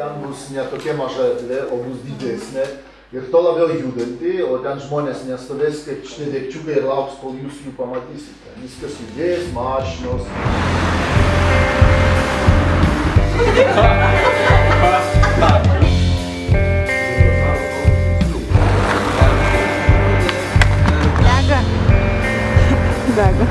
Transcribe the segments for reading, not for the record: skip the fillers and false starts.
ten bus ne tokia maža erdvė, o bus didesnė. Ir to labiau judanti, o ten žmonės nestovės kaip šitie dėkčiukai ir lauks, kol jūs jų pamatysite. Viskas judės, mašinos. Dega.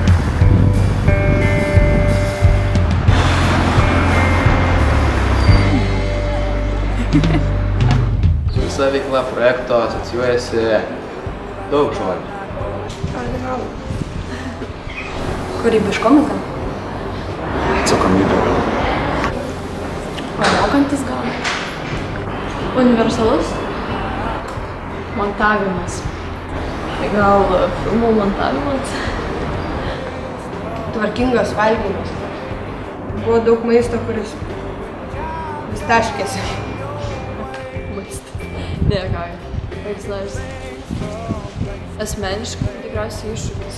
Su visa veikla projekto asocijuojasi daug žodžių. Originalų. Kūrybiškumas gal? Atsakomybė. Pamokantis gal? Universalus? Montavimas. Tai gal filmų montavimas? Tvarkingas valgymas. Buvo daug maisto, kuris vis taškėsi. Maistas. Ne, ką. Koks nors asmeniškai tikriausiai iššūkis.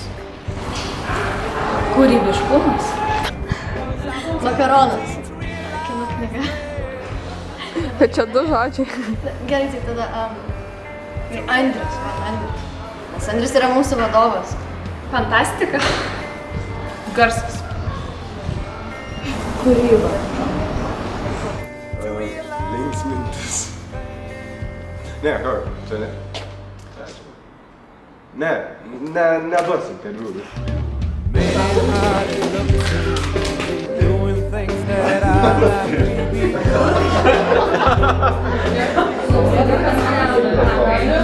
Kūrybiškumas. Makaronas. Kino knyga. Bet čia du žodžiai. Gerai, tai tada Andrius. Nes Andrius yra mūsų vadovas. Fantastika. Garsas. Kūryba. Linksmintis. Ne, ką, čia ne. Neduosim interviu.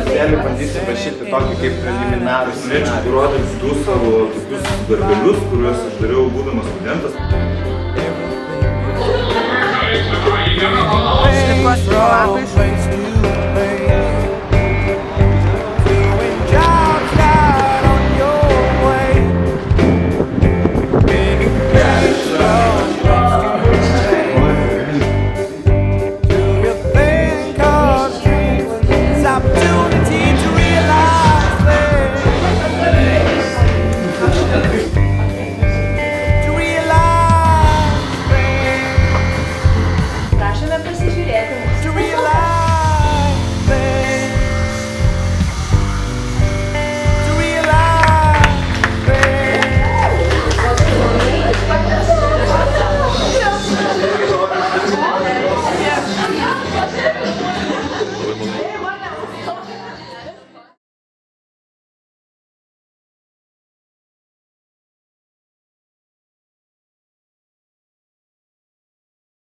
Vėliau bandysiu rašyti tokį kaip preliminarų scenarijų. Parodyti du savo tokius darbelius, kuriuos aš dariau būdamas studentas. Šlifuos lapais.